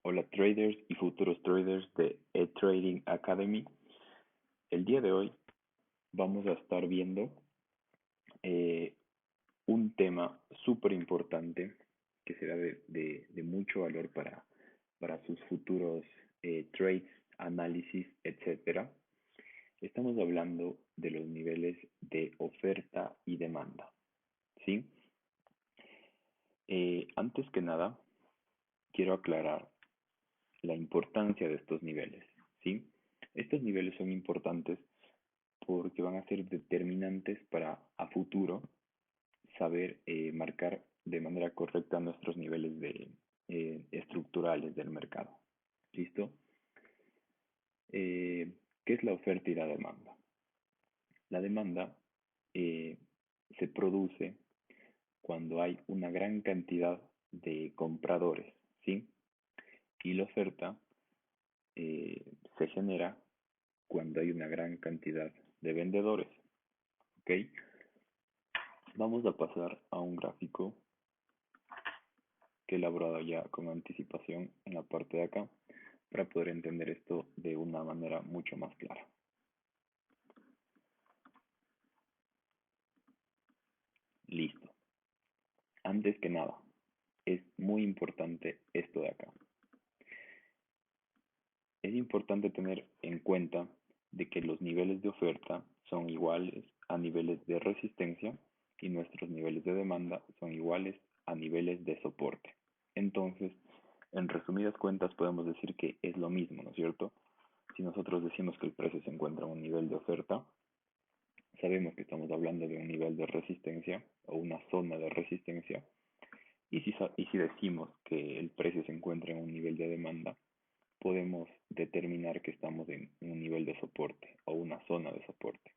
Hola traders y futuros traders de eTrading Academy. El día de hoy vamos a estar viendo eh, un tema súper importante que será de mucho valor para sus futuros trades, análisis, etcétera. Estamos hablando de los niveles de oferta y demanda, ¿sí? Antes que nada, quiero aclarar la importancia de estos niveles, ¿sí? Estos niveles son importantes porque van a ser determinantes para a futuro saber marcar de manera correcta nuestros niveles estructurales del mercado. ¿Listo? ¿Qué es la oferta y la demanda? La demanda eh, se produce cuando hay una gran cantidad de compradores, ¿sí? Y la oferta se genera cuando hay una gran cantidad de vendedores, ¿ok? Vamos a pasar a un gráfico que he elaborado ya con anticipación en la parte de acá para poder entender esto de una manera mucho más clara. Listo. Antes que nada, es muy importante esto de acá. Es importante tener en cuenta de que los niveles de oferta son iguales a niveles de resistencia y nuestros niveles de demanda son iguales a niveles de soporte. Entonces, en resumidas cuentas podemos decir que es lo mismo, ¿no es cierto? Si nosotros decimos que el precio se encuentra en un nivel de oferta, sabemos que estamos hablando de un nivel de resistencia o una zona de resistencia. Y si decimos que el precio se encuentra en un nivel de demanda, podemos determinar que estamos en un nivel de soporte o una zona de soporte.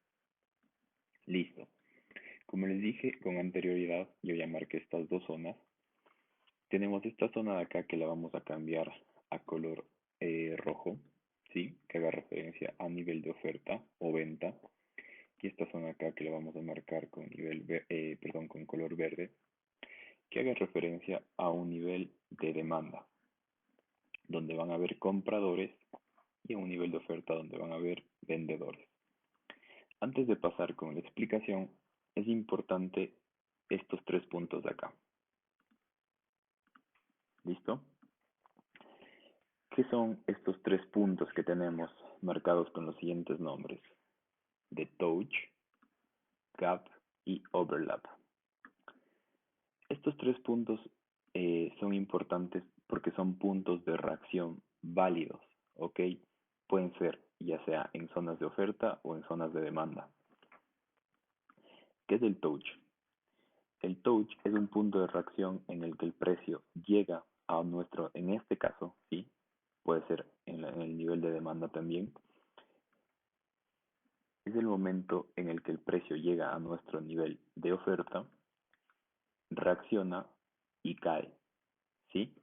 Listo. Como les dije con anterioridad, yo ya marqué estas dos zonas. Tenemos esta zona de acá que la vamos a cambiar a color rojo, ¿sí? Que haga referencia a nivel de oferta o venta. Y esta zona acá que la vamos a marcar con con color verde, que haga referencia a un nivel de demanda, donde van a haber compradores, y a un nivel de oferta donde van a haber vendedores. Antes de pasar con la explicación, es importante estos tres puntos de acá. ¿Listo? ¿Qué son estos tres puntos que tenemos marcados con los siguientes nombres? De touch, gap y overlap. Estos tres puntos son importantes porque son puntos de reacción válidos, ¿ok? Pueden ser ya sea en zonas de oferta o en zonas de demanda. ¿Qué es el touch? El touch es un punto de reacción en el que el precio llega a nuestro, en este caso, sí, puede ser en el nivel de demanda también, es el momento en el que el precio llega a nuestro nivel de oferta, reacciona y cae, ¿sí?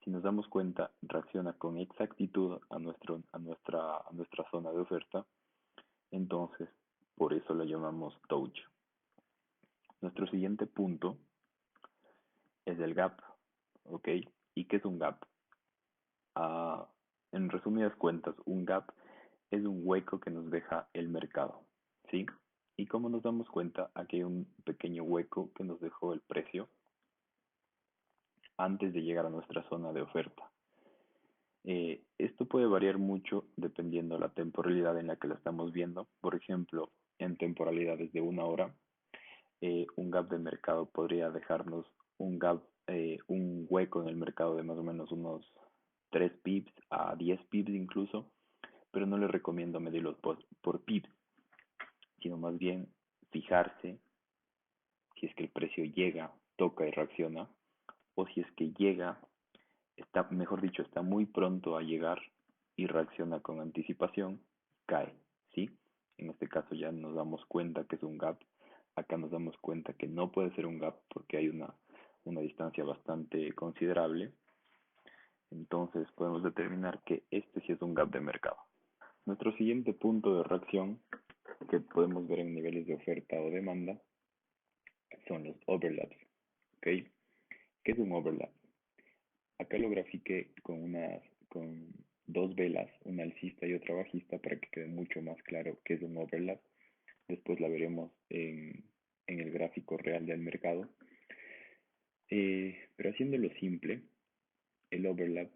Si nos damos cuenta, reacciona con exactitud a nuestra zona de oferta, entonces por eso lo llamamos touch. Nuestro siguiente punto es el gap, ¿ok? ¿Y qué es un gap? Ah, en resumidas cuentas, un gap es un hueco que nos deja el mercado, ¿sí? Y como nos damos cuenta, aquí hay un pequeño hueco que nos dejó el precio antes de llegar a nuestra zona de oferta. Esto puede variar mucho dependiendo de la temporalidad en la que la estamos viendo. Por ejemplo, en temporalidades de una hora, un gap de mercado podría dejarnos un hueco en el mercado de más o menos unos 3 pips a 10 pips incluso, pero no les recomiendo medirlos por pips, sino más bien fijarse si es que el precio llega, toca y reacciona, o si es que llega, mejor dicho, está muy pronto a llegar y reacciona con anticipación, cae, ¿sí? En este caso ya nos damos cuenta que es un gap. Acá nos damos cuenta que no puede ser un gap porque hay una distancia bastante considerable. Entonces podemos determinar que este sí es un gap de mercado. Nuestro siguiente punto de reacción que podemos ver en niveles de oferta o demanda son los overlaps, ¿ok? ¿Qué es un overlap? Acá lo grafiqué con dos velas, una alcista y otra bajista, para que quede mucho más claro qué es un overlap. Después la veremos en el gráfico real del mercado. Pero haciéndolo simple, el overlap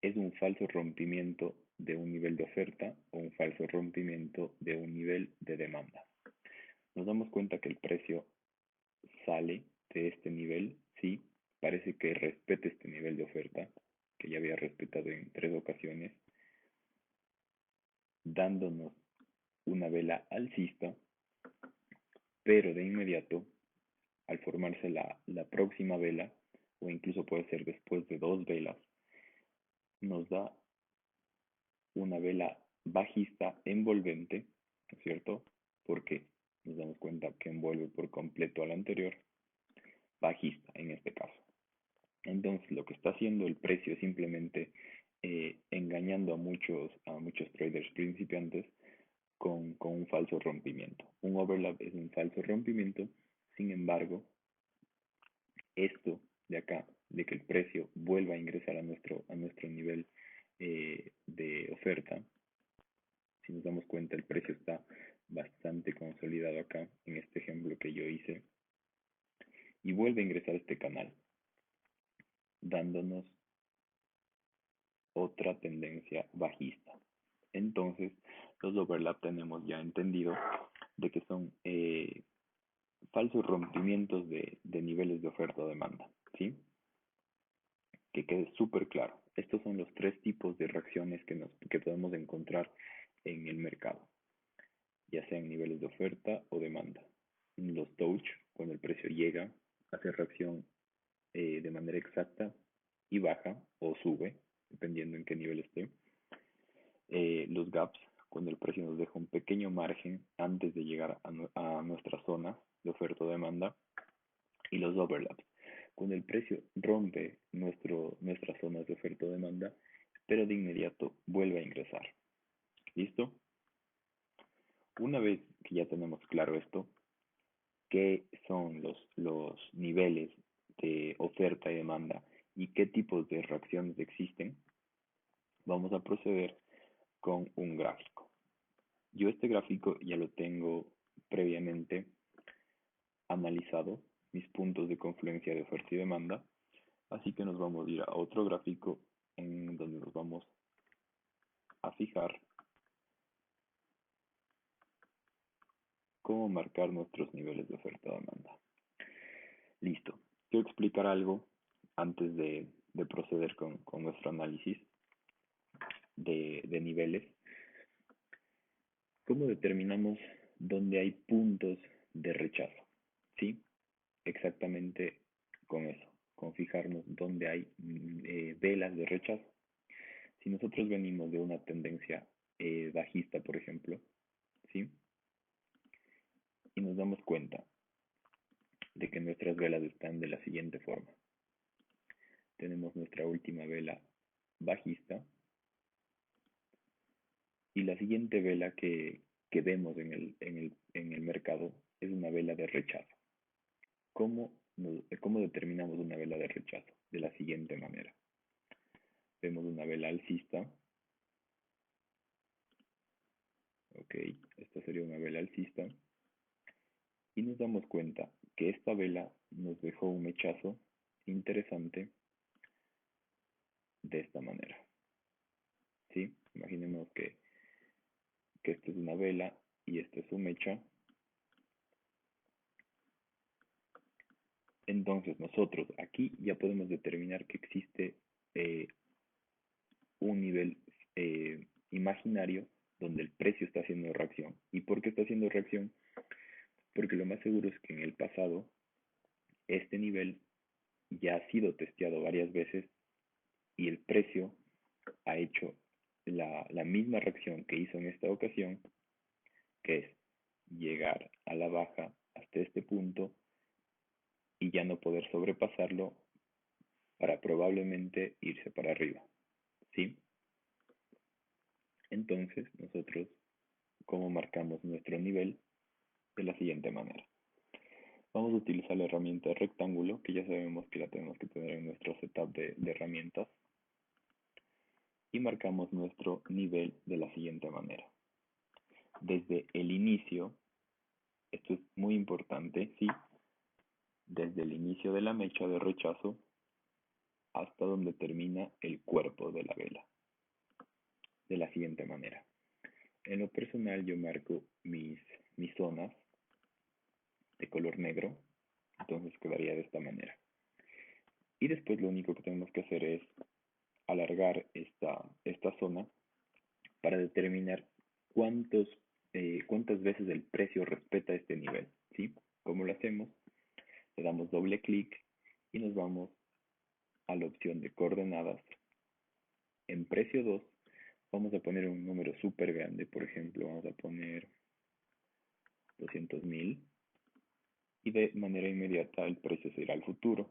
es un falso rompimiento de un nivel de oferta o un falso rompimiento de un nivel de demanda. Nos damos cuenta que el precio sale de este nivel, sí, parece que respete este nivel de oferta, que ya había respetado en 3 ocasiones, dándonos una vela alcista, pero de inmediato, al formarse la próxima vela, o incluso puede ser después de 2 velas, nos da una vela bajista envolvente, ¿no es cierto? Porque nos damos cuenta que envuelve por completo al anterior, bajista en este caso. Entonces, lo que está haciendo el precio es simplemente engañando a muchos traders principiantes con un falso rompimiento. Un overlap es un falso rompimiento, sin embargo, esto de acá, de que el precio vuelva a ingresar a nuestro nivel de oferta, si nos damos cuenta, el precio está bastante consolidado acá, en este ejemplo que yo hice, y vuelve a ingresar a este canal, dándonos otra tendencia bajista. Entonces, los overlap tenemos ya entendido de que son falsos rompimientos de niveles de oferta o demanda, ¿sí? Que quede súper claro. Estos son los 3 tipos de reacciones que podemos encontrar en el mercado, ya sean niveles de oferta o demanda. Los touch, cuando el precio llega, hace reacción de manera exacta y baja o sube, dependiendo en qué nivel esté. Los gaps, cuando el precio nos deja un pequeño margen antes de llegar a nuestra zona de oferta o demanda. Y los overlaps, cuando el precio rompe nuestras zonas de oferta o demanda, pero de inmediato vuelve a ingresar. ¿Listo? Una vez que ya tenemos claro esto, qué son los niveles de oferta y demanda y qué tipos de reacciones existen, vamos a proceder con un gráfico. Yo este gráfico ya lo tengo previamente analizado, mis puntos de confluencia de oferta y demanda, así que nos vamos a ir a otro gráfico en donde nos vamos a fijar cómo marcar nuestros niveles de oferta y demanda. Listo. Quiero explicar algo antes de proceder con nuestro análisis de niveles. ¿Cómo determinamos dónde hay puntos de rechazo? ¿Sí? Exactamente con eso, con fijarnos dónde hay velas de rechazo. Si nosotros venimos de una tendencia bajista, por ejemplo, ¿sí? Y nos damos cuenta de que nuestras velas están de la siguiente forma. Tenemos nuestra última vela bajista y la siguiente vela que vemos en el mercado es una vela de rechazo. ¿Cómo determinamos una vela de rechazo? De la siguiente manera. Vemos una vela alcista. Ok, esta sería una vela alcista. Y nos damos cuenta que esta vela nos dejó un mechazo interesante de esta manera. ¿Sí? Imaginemos que esta es una vela y esta es su mecha. Entonces nosotros aquí ya podemos determinar que existe eh, un nivel imaginario donde el precio está haciendo reacción. ¿Y por qué está haciendo reacción? Porque lo más seguro es que en el pasado este nivel ya ha sido testeado varias veces y el precio ha hecho la misma reacción que hizo en esta ocasión, que es llegar a la baja hasta este punto y ya no poder sobrepasarlo para probablemente irse para arriba. ¿Sí? Entonces, nosotros, ¿cómo marcamos nuestro nivel? De la siguiente manera. Vamos a utilizar la herramienta rectángulo, que ya sabemos que la tenemos que tener en nuestro setup de herramientas, y marcamos nuestro nivel de la siguiente manera. Desde el inicio, esto es muy importante, ¿sí? Desde el inicio de la mecha de rechazo hasta donde termina el cuerpo de la vela, de la siguiente manera. En lo personal yo marco mis zonas de color negro, entonces quedaría de esta manera. Y después lo único que tenemos que hacer es alargar esta zona para determinar cuántas veces el precio respeta este nivel, ¿sí? ¿Cómo lo hacemos? Le damos doble clic y nos vamos a la opción de coordenadas. En precio 2 vamos a poner un número súper grande, por ejemplo, vamos a poner 200.000 y de manera inmediata el precio se irá al futuro.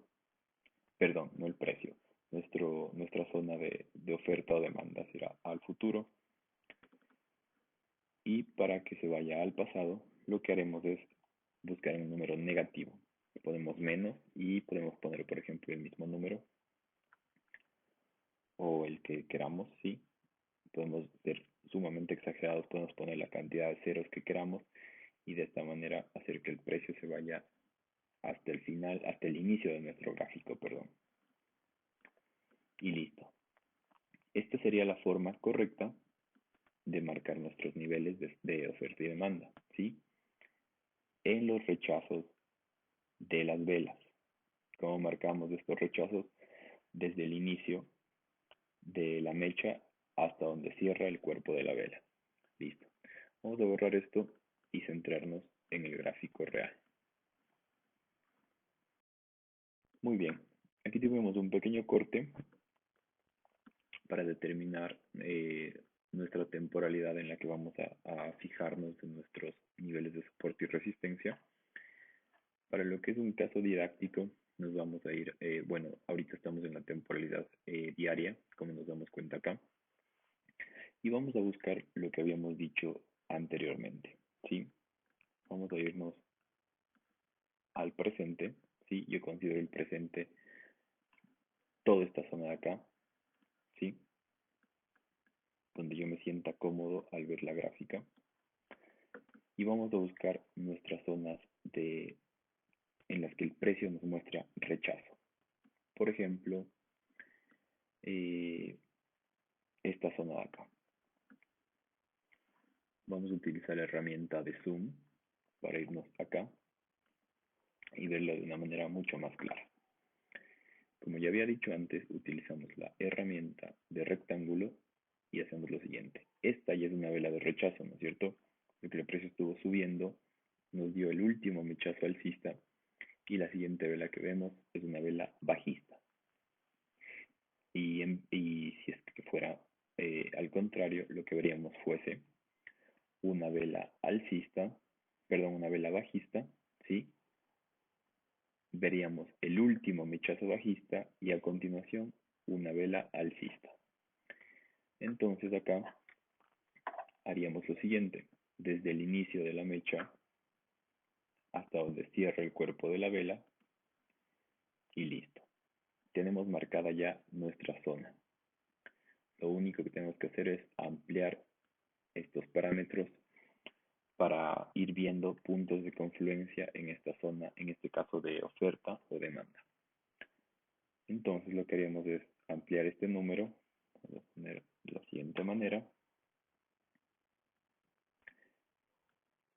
Perdón, no el precio. Nuestra zona de oferta o demanda será al futuro. Y para que se vaya al pasado, lo que haremos es buscar un número negativo. Ponemos menos y podemos poner, por ejemplo, el mismo número o el que queramos, ¿sí? Podemos ser sumamente exagerados, podemos poner la cantidad de ceros que queramos y de esta manera hacer que el precio se vaya hasta el final, hasta el inicio de nuestro gráfico, perdón. Y listo. Esta sería la forma correcta de marcar nuestros niveles de oferta y demanda, ¿sí? En los rechazos de las velas. ¿Cómo marcamos estos rechazos? Desde el inicio de la mecha hasta donde cierra el cuerpo de la vela. Listo. Vamos a borrar esto y centrarnos en el gráfico real. Muy bien. Aquí tuvimos un pequeño corte para determinar nuestra temporalidad en la que vamos a fijarnos en nuestros niveles de soporte y resistencia. Para lo que es un caso didáctico, nos vamos a ir, bueno, ahorita estamos en la temporalidad diaria, como nos damos cuenta acá, y vamos a buscar lo que habíamos dicho anteriormente, ¿sí? Vamos a irnos al presente, ¿sí? Yo considero el presente toda esta zona de acá, ¿sí? Donde yo me sienta cómodo al ver la gráfica. Y vamos a buscar nuestras zonas en las que el precio nos muestra rechazo. Por ejemplo, esta zona de acá. Vamos a utilizar la herramienta de zoom para irnos acá y verlo de una manera mucho más clara. Como ya había dicho antes, utilizamos la herramienta de rectángulo y hacemos lo siguiente. Esta ya es una vela de rechazo, ¿no es cierto? Porque el precio estuvo subiendo, nos dio el último mechazo alcista y la siguiente vela que vemos es una vela bajista. Y si es que fuera al contrario, lo que veríamos fuese una vela alcista, perdón, una vela bajista, ¿sí? Veríamos el último mechazo bajista y a continuación una vela alcista. Entonces acá haríamos lo siguiente, desde el inicio de la mecha hasta donde cierra el cuerpo de la vela y listo. Tenemos marcada ya nuestra zona. Lo único que tenemos que hacer es ampliar estos parámetros para ir viendo puntos de confluencia en esta zona, en este caso de oferta o demanda. Entonces lo que haríamos es ampliar este número, vamos a poner de la siguiente manera,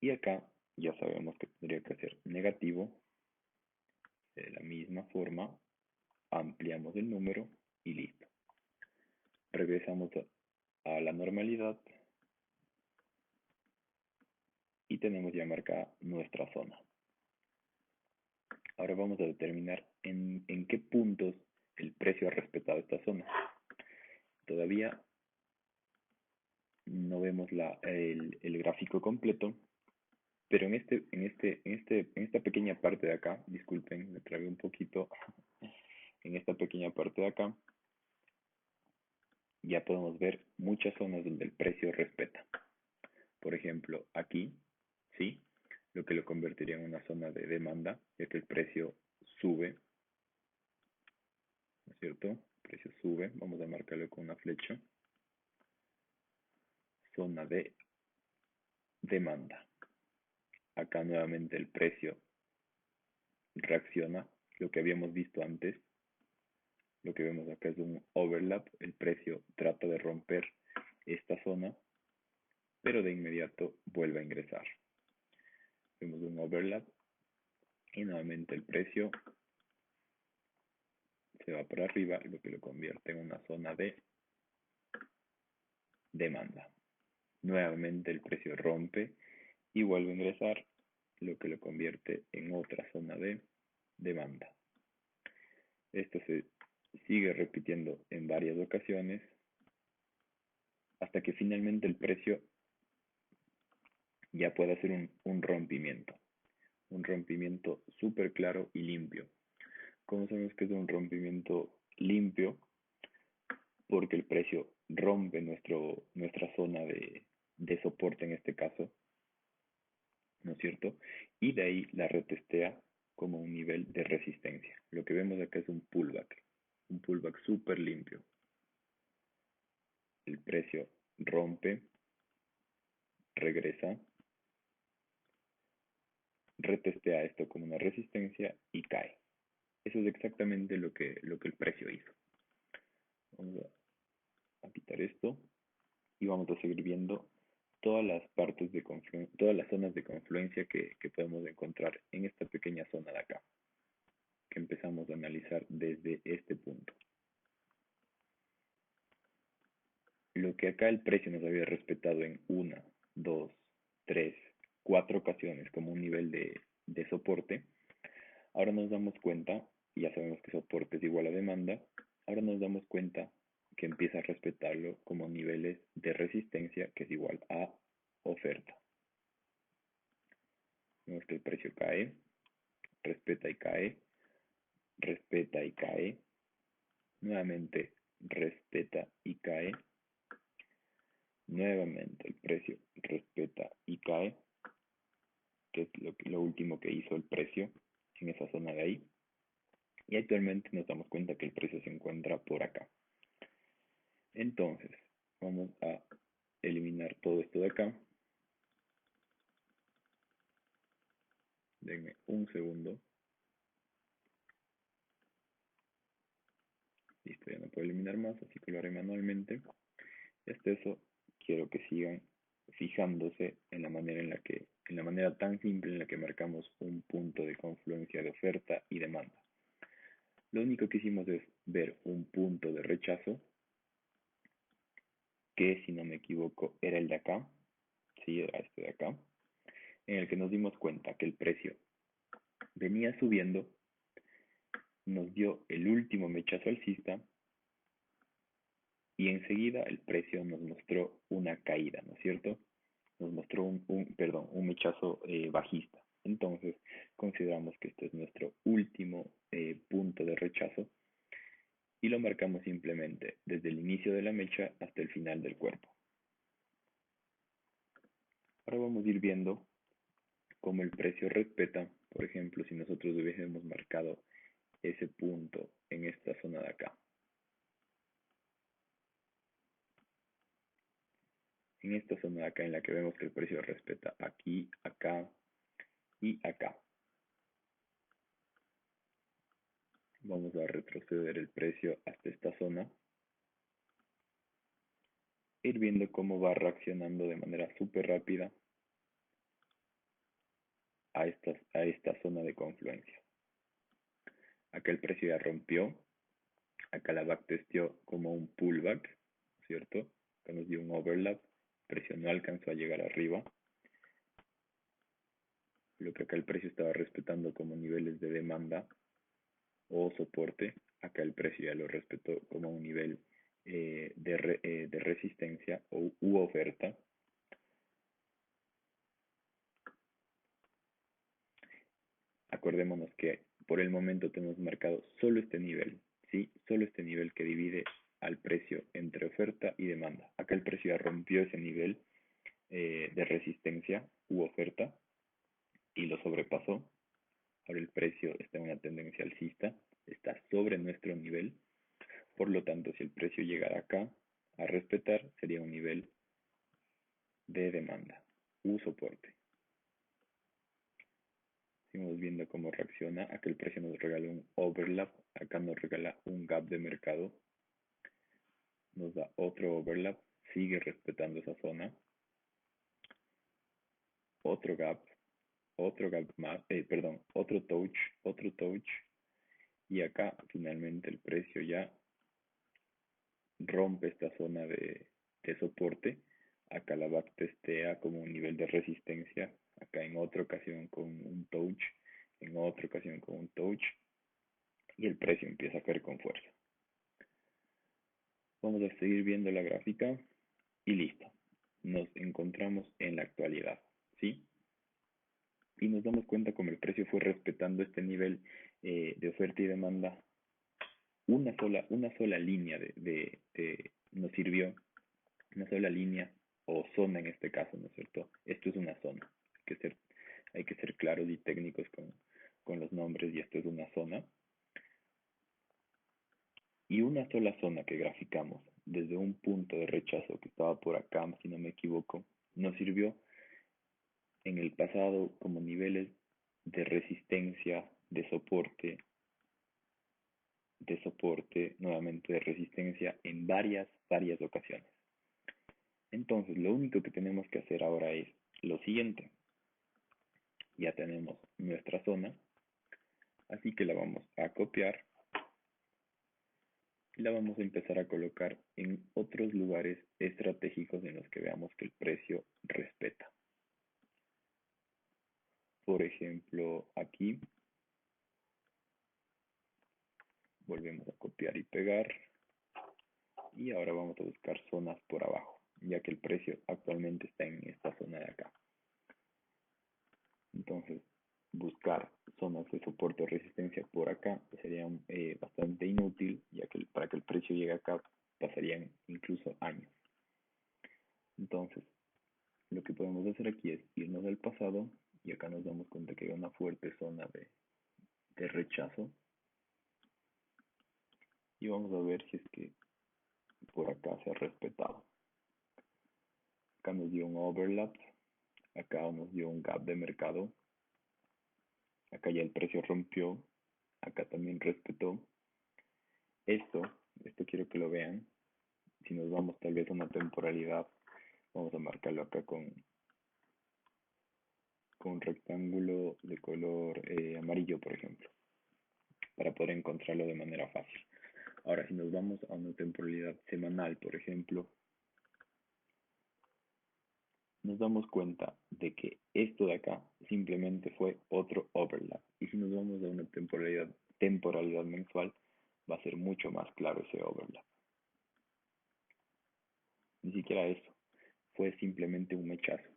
y acá ya sabemos que tendría que ser negativo, de la misma forma ampliamos el número y listo. Regresamos a la normalidad y tenemos ya marcada nuestra zona. Ahora vamos a determinar en qué puntos el precio ha respetado esta zona. Todavía no vemos el gráfico completo, pero en esta pequeña parte de acá, disculpen, me trabé un poquito, en esta pequeña parte de acá, ya podemos ver muchas zonas donde el precio respeta. Por ejemplo, aquí, ¿sí? lo que lo convertiría en una zona de demanda, ya que el precio sube, ¿no es cierto? El precio sube, vamos a marcarlo con una flecha, zona de demanda. Acá nuevamente el precio reacciona, lo que habíamos visto antes, lo que vemos acá es un overlap, el precio trata de romper esta zona, pero de inmediato vuelve a ingresar. Vemos un overlap y nuevamente el precio se va para arriba, lo que lo convierte en una zona de demanda. Nuevamente el precio rompe y vuelve a ingresar, lo que lo convierte en otra zona de demanda. Esto se sigue repitiendo en varias ocasiones hasta que finalmente el precio ya puede hacer un rompimiento súper claro y limpio. ¿Cómo sabemos que es un rompimiento limpio? Porque el precio rompe nuestra zona de soporte en este caso, ¿no es cierto? Y de ahí la retestea como un nivel de resistencia. Lo que vemos acá es un pullback súper limpio. El precio rompe, regresa, retestea esto como una resistencia y cae. Eso es exactamente lo que el precio hizo. Vamos a quitar esto y vamos a seguir viendo todas las partes de todas las zonas de confluencia que podemos encontrar en esta pequeña zona de acá, que empezamos a analizar desde este punto. Lo que acá el precio nos había respetado en una, dos, tres, cuatro ocasiones como un nivel de soporte, ahora nos damos cuenta, y ya sabemos que soporte es igual a demanda, ahora nos damos cuenta que empieza a respetarlo como niveles de resistencia, que es igual a oferta. Vemos que el precio cae, respeta y cae, respeta y cae, nuevamente respeta y cae, nuevamente el precio respeta y cae, que es lo último que hizo el precio en esa zona de ahí. Y actualmente nos damos cuenta que el precio se encuentra por acá. Entonces, vamos a eliminar todo esto de acá. Denme un segundo. Listo, ya no puedo eliminar más, así que lo haré manualmente. Y hasta eso, quiero que sigan fijándose en la manera en la manera tan simple en la que marcamos un punto de confluencia de oferta y demanda. Lo único que hicimos es ver un punto de rechazo, que si no me equivoco era el de acá, sí, era este de acá, en el que nos dimos cuenta que el precio venía subiendo, nos dio el último mechazo alcista y enseguida el precio nos mostró una caída, ¿no es cierto? Nos mostró un mechazo bajista. Entonces, consideramos que este es nuestro último punto de rechazo y lo marcamos simplemente desde el inicio de la mecha hasta el final del cuerpo. Ahora vamos a ir viendo cómo el precio respeta, por ejemplo, si nosotros hubiésemos marcado ese punto en esta zona de acá. En esta zona de acá en la que vemos que el precio respeta aquí, acá y acá. Vamos a retroceder el precio hasta esta zona. Ir viendo cómo va reaccionando de manera súper rápida a esta zona de confluencia. Acá el precio ya rompió, acá la backtesteó como un pullback, ¿cierto? Acá nos dio un overlap, el precio no alcanzó a llegar arriba, lo que acá el precio estaba respetando como niveles de demanda o soporte, acá el precio ya lo respetó como un nivel de resistencia u oferta. Acordémonos que por el momento tenemos marcado solo este nivel, ¿sí? Solo este nivel que divide al precio entre oferta y demanda. Acá el precio ya rompió ese nivel de resistencia u oferta Por lo tanto, si el precio llegara acá a respetar, sería un nivel de demanda u soporte. Seguimos viendo cómo reacciona. Acá el precio nos regala un overlap, acá nos regala un gap de mercado, nos da otro overlap, sigue respetando esa zona, otro gap más, perdón, otro touch, y acá finalmente el precio ya rompe esta zona de soporte. Acá la backtestea como un nivel de resistencia, acá en otra ocasión con un touch, en otra ocasión con un touch, y el precio empieza a caer con fuerza. Vamos a seguir viendo la gráfica y listo. Nos encontramos en la actualidad, ¿sí? Y nos damos cuenta como el precio fue respetando este nivel de oferta y demanda. Una sola línea nos sirvió, una sola línea o zona en este caso, ¿no es cierto? Esto es una zona. Hay que ser claros y técnicos con los nombres, y esto es una zona. Y una sola zona que graficamos desde un punto de rechazo que estaba por acá, si no me equivoco, nos sirvió en el pasado como niveles de resistencia, de soporte, nuevamente de resistencia en varias ocasiones. Entonces, lo único que tenemos que hacer ahora es lo siguiente. Ya tenemos nuestra zona, así que la vamos a copiar y la vamos a empezar a colocar en otros lugares estratégicos en los que veamos que el precio respeta. Por ejemplo, aquí volvemos a copiar y pegar, y ahora vamos a buscar zonas por abajo, ya que el precio actualmente está en esta zona de acá. Entonces, buscar zonas de soporte o resistencia por acá sería bastante inútil, ya que para que el precio llegue acá pasarían incluso años. Entonces, lo que podemos hacer aquí es irnos al pasado, y acá nos damos cuenta que hay una fuerte zona de rechazo, y vamos a ver si es que por acá se ha respetado. Acá nos dio un overlap, acá nos dio un gap de mercado, acá ya el precio rompió, acá también respetó. Esto quiero que lo vean. Si nos vamos tal vez a una temporalidad, vamos a marcarlo acá con un rectángulo de color amarillo, por ejemplo, para poder encontrarlo de manera fácil. Ahora, si nos vamos a una temporalidad semanal, por ejemplo, nos damos cuenta de que esto de acá simplemente fue otro overlap. Y si nos vamos a una temporalidad mensual, va a ser mucho más claro ese overlap. Ni siquiera eso, fue simplemente un mechazo.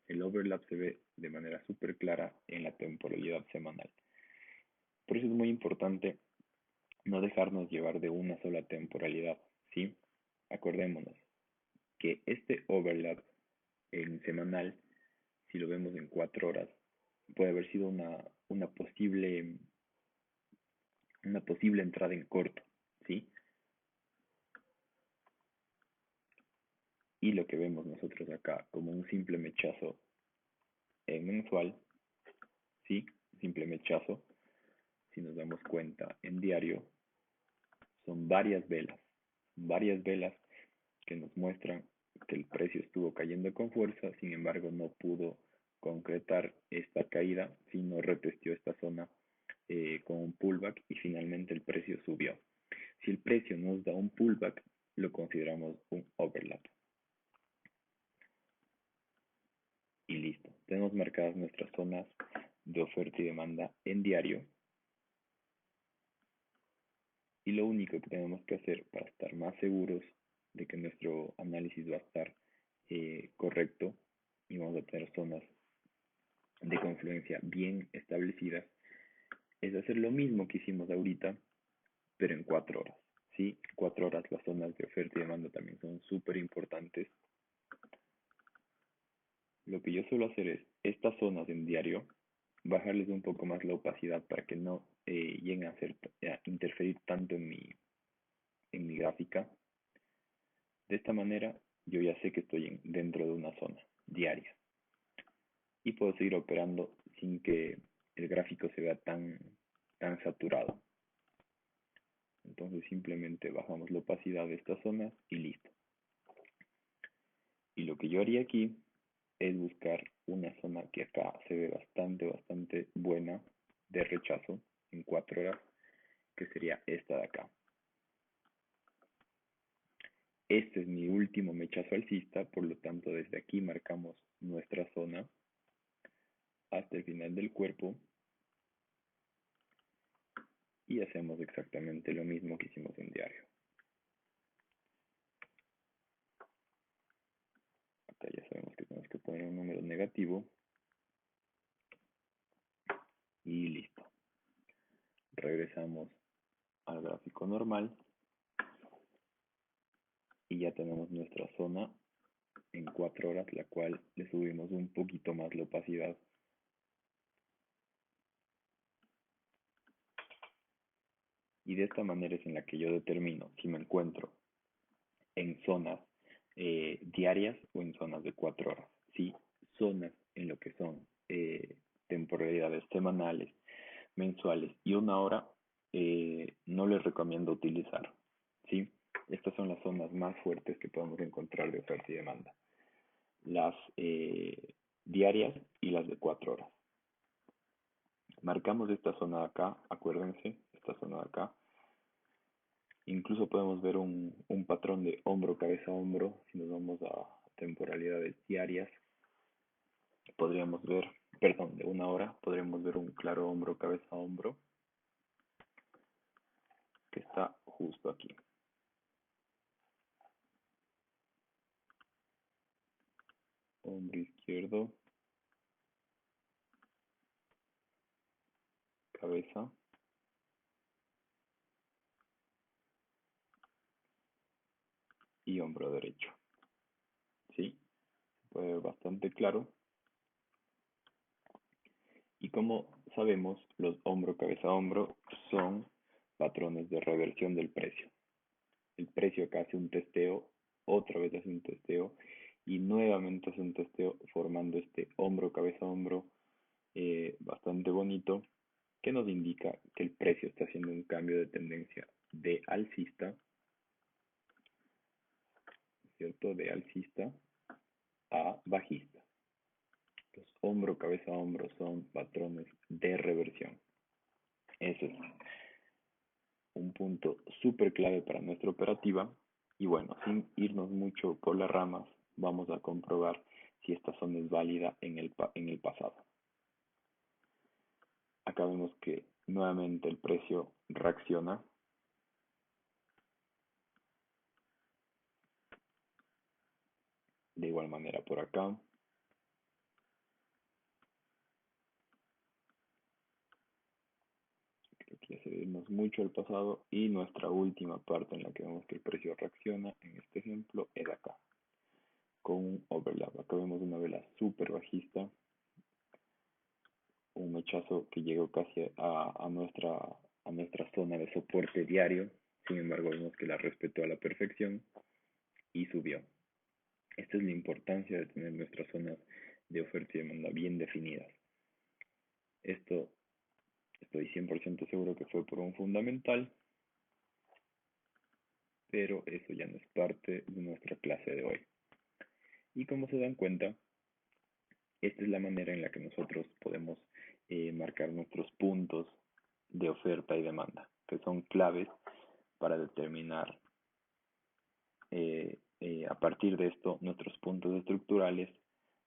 El overlap se ve de manera súper clara en la temporalidad semanal. Por eso es muy importante no dejarnos llevar de una sola temporalidad, ¿sí? Acordémonos que este overlap en semanal, si lo vemos en 4 horas, puede haber sido una posible entrada en corto, ¿sí? Y lo que vemos nosotros acá como un simple mechazo mensual, ¿sí? Simple mechazo, si nos damos cuenta en diario, son varias velas que nos muestran que el precio estuvo cayendo con fuerza, sin embargo no pudo concretar esta caída, sino retestió esta zona con un pullback, y finalmente el precio subió. Si el precio nos da un pullback, lo consideramos un overlap. Y listo, tenemos marcadas nuestras zonas de oferta y demanda en diario, y lo único que tenemos que hacer para estar más seguros de que nuestro análisis va a estar correcto y vamos a tener zonas de confluencia bien establecidas, es hacer lo mismo que hicimos ahorita, pero en 4 horas. ¿Sí? 4 horas las zonas de oferta y demanda también son súper importantes. Lo que yo suelo hacer es estas zonas en diario, bajarles un poco más la opacidad para que no lleguen a interferir tanto en mi mi gráfica. De esta manera yo ya sé que estoy dentro de una zona diaria y puedo seguir operando sin que el gráfico se vea tan saturado. Entonces simplemente bajamos la opacidad de esta zona y listo. Y lo que yo haría aquí es buscar una zona que acá se ve bastante buena de rechazo en 4 horas, que sería esta de acá. Este es mi último mechazo alcista, por lo tanto desde aquí marcamos nuestra zona hasta el final del cuerpo y hacemos exactamente lo mismo que hicimos en diario. Acá ya sabemos que tenemos que poner un número negativo y listo. Regresamos al gráfico normal y ya tenemos nuestra zona en 4 horas, la cual le subimos un poquito más la opacidad. Y de esta manera es en la que yo determino si me encuentro en zonas diarias o en zonas de 4 horas. Sí, zonas en lo que son temporalidades semanales, mensuales y 1 hora, no les recomiendo utilizar. ¿Sí? Estas son las zonas más fuertes que podemos encontrar de oferta y demanda. Las diarias y las de 4 horas. Marcamos esta zona de acá, acuérdense, esta zona de acá. Incluso podemos ver un patrón de hombro, cabeza, hombro. Si nos vamos a temporalidades diarias, podríamos ver, perdón, de 1 hora, podríamos ver un claro hombro, cabeza, hombro, que está justo aquí. Hombro izquierdo, cabeza y hombro derecho. ¿Sí? Se puede ver bastante claro. Y como sabemos, los hombro, cabeza, hombro son patrones de reversión del precio. El precio acá hace un testeo, otra vez hace un testeo y nuevamente hace un testeo formando este hombro, cabeza, hombro bastante bonito, que nos indica que el precio está haciendo un cambio de tendencia de alcista, ¿cierto? De alcista a bajista. Los hombro, cabeza, hombro son patrones de reversión. Ese es un punto súper clave para nuestra operativa. Y bueno, sin irnos mucho por las ramas, vamos a comprobar si esta zona es válida en el pasado. Acá vemos que nuevamente el precio reacciona. De igual manera por acá. Creo que ya seguimos mucho el pasado. Y nuestra última parte en la que vemos que el precio reacciona, en este ejemplo, es acá. Con un overlap. Acá vemos una vela súper bajista. Un mechazo que llegó casi a nuestra zona de soporte diario. Sin embargo, vemos que la respetó a la perfección y subió. Esta es la importancia de tener nuestras zonas de oferta y demanda bien definidas. Esto estoy 100% seguro que fue por un fundamental, pero eso ya no es parte de nuestra clase de hoy. Y como se dan cuenta, esta es la manera en la que nosotros podemos marcar nuestros puntos de oferta y demanda, que son claves para determinar a partir de esto nuestros puntos estructurales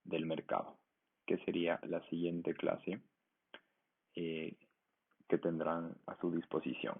del mercado, que sería la siguiente clase que tendrán a su disposición.